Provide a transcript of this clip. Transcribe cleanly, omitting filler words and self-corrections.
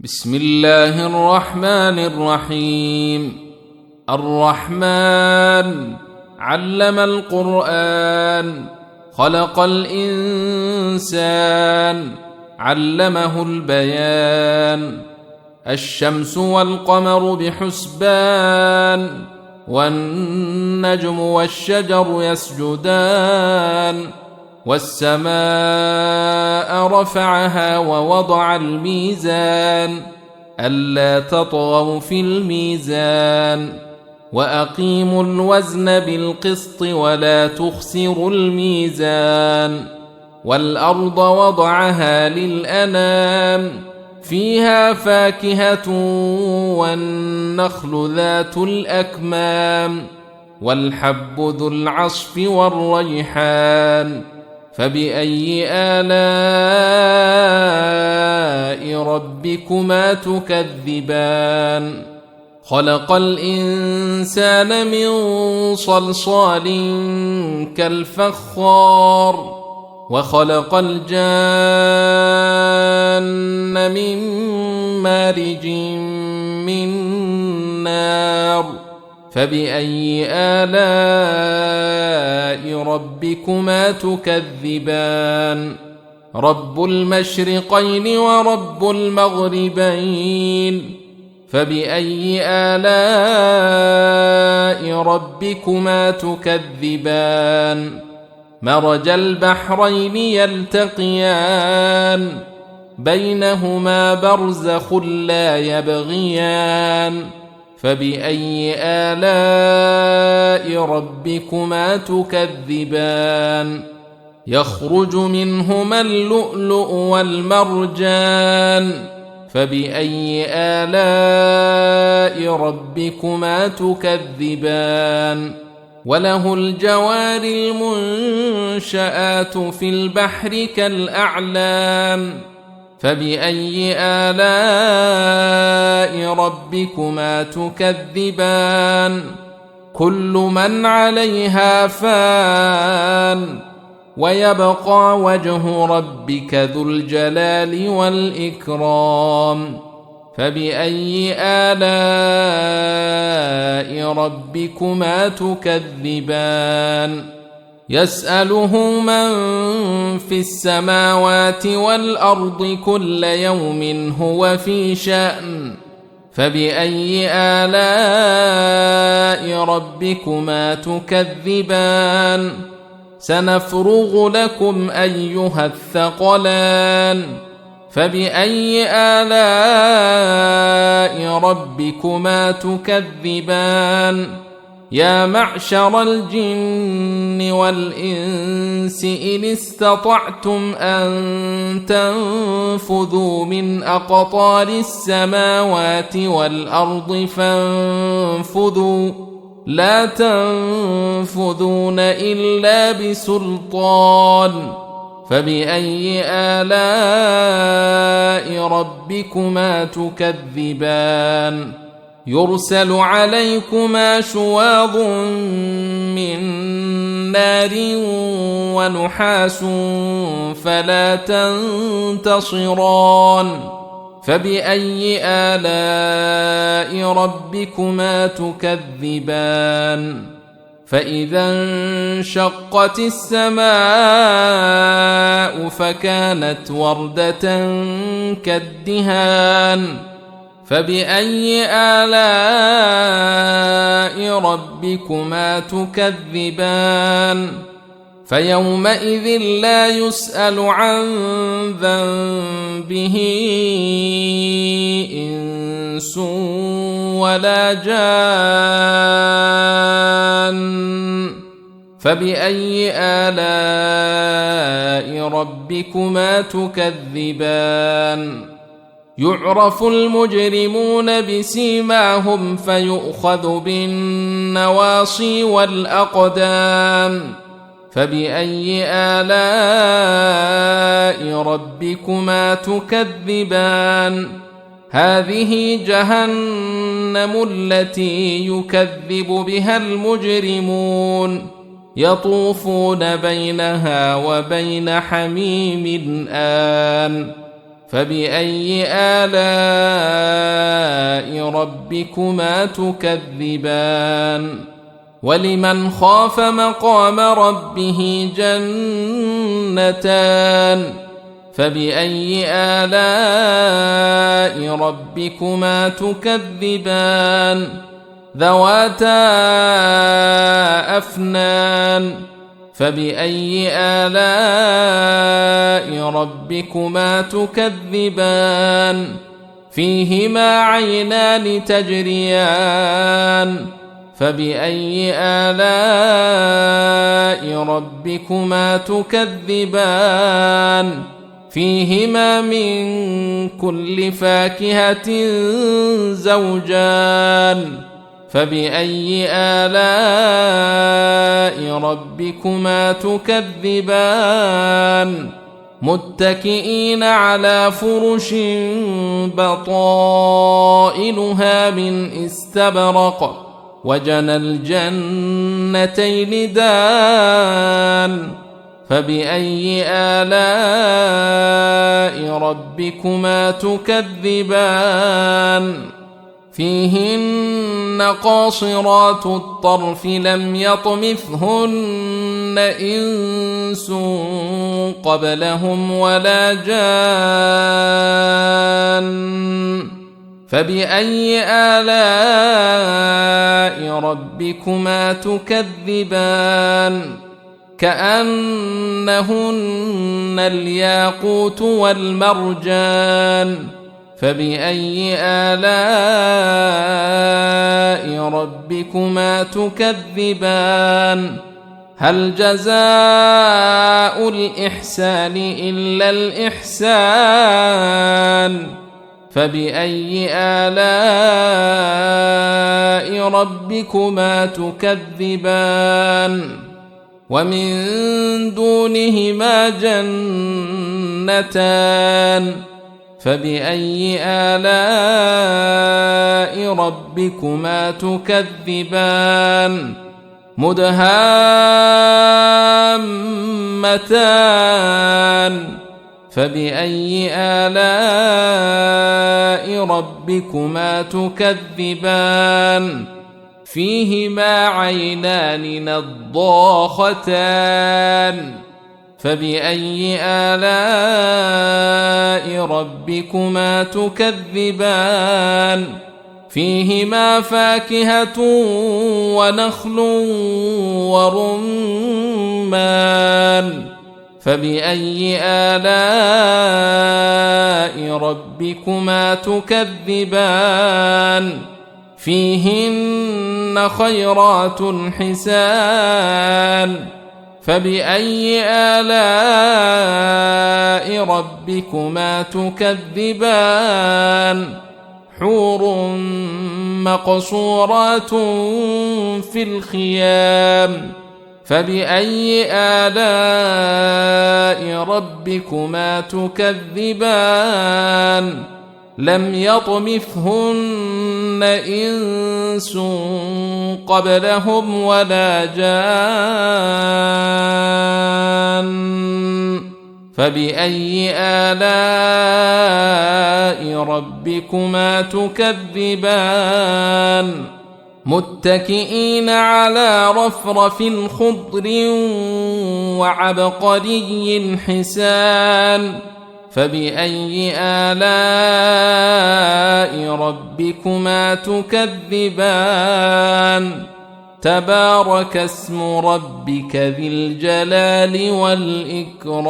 بسم الله الرحمن الرحيم. الرحمن علم القرآن، خلق الإنسان، علمه البيان. الشمس والقمر بحسبان، والنجم والشجر يسجدان. والسماء رفعها ووضع الميزان، ألا تطغوا في الميزان. وأقيموا الوزن بالقسط ولا تخسروا الميزان. والأرض وضعها للأنام، فيها فاكهة والنخل ذات الأكمام، والحب ذو العصف والريحان. فبأي آلاء ربكما تكذبان؟ خلق الإنسان من صلصال كالفخار، وخلق الجان من مارج من نار. فبأي آلاء ربكما تكذبان؟ رب المشرقين ورب المغربين. فبأي آلاء ربكما تكذبان؟ مرج البحرين يلتقيان، بينهما برزخ لا يبغيان. فبأي آلاء ربكما تكذبان؟ يخرج منهما اللؤلؤ والمرجان. فبأي آلاء ربكما تكذبان؟ وله الجوار المنشآت في البحر كالأعلام. فبأي آلاء ربكما تكذبان؟ كل من عليها فان، ويبقى وجه ربك ذو الجلال والإكرام. فبأي آلاء ربكما تكذبان؟ يسأله من في السماوات والأرض كل يوم هو في شأن. فبأي آلاء ربكما تكذبان؟ سنفرغ لكم أيها الثقلان. فبأي آلاء ربكما تكذبان؟ يا معشر الجن والإنس إن استطعتم أن تنفذوا من أقطار السماوات والأرض فانفذوا، لا تنفذون إلا بسلطان. فبأي آلاء ربكما تكذبان؟ يرسل عليكما شواظ من نار ونحاس فلا تنتصران. فبأي آلاء ربكما تكذبان؟ فإذا انشقت السماء فكانت وردة كالدهان. فبأي آلاء ربكما تكذبان؟ فيومئذ لا يسأل عن ذنبه إنس ولا جان. فبأي آلاء ربكما تكذبان؟ يعرف المجرمون بسيماهم فيؤخذ بالنواصي والأقدام. فبأي آلاء ربكما تكذبان؟ هذه جهنم التي يكذب بها المجرمون، يطوفون بينها وبين حميم آن. فبأي آلاء ربكما تكذبان ولمن خاف مقام ربه جنتان فبأي آلاء ربكما تكذبان ذواتا أفنان فبأي آلاء ربكما تكذبان فيهما عينان تجريان فبأي آلاء ربكما تكذبان فيهما من كل فاكهة زوجان فبأي آلاء ربكما تكذبان متكئين على فرش بطائنها من استبرق وجنى الجنتين دان فبأي آلاء ربكما تكذبان فيهن قاصرات الطرف لم يطمثهن إنس قبلهم ولا جان فبأي آلاء ربكما تكذبان كأنهن الياقوت والمرجان فبأي آلاء ربكما تكذبان هل جزاء الإحسان إلا الإحسان فبأي آلاء ربكما تكذبان ومن دونهما جنتان فبأي آلاء ربكما تكذبان مدهامتان فبأي آلاء ربكما تكذبان فيهما عينان نضاختان فبأي آلاء ربكما تكذبان فيهما فاكهة ونخل ورمان فبأي آلاء ربكما تكذبان فيهن خيرات حسان فبأي آلاء ربكما تكذبان حور مقصورات في الخيام فبأي آلاء ربكما تكذبان لم يطمثهن إنس قبلهم ولا جان فبأي آلاء ربكما تكذبان متكئين على رفرف خضر وعبقري حسان فبأي آلاء ربكما تكذبان تبارك اسم ربك ذي الجلال والإكرام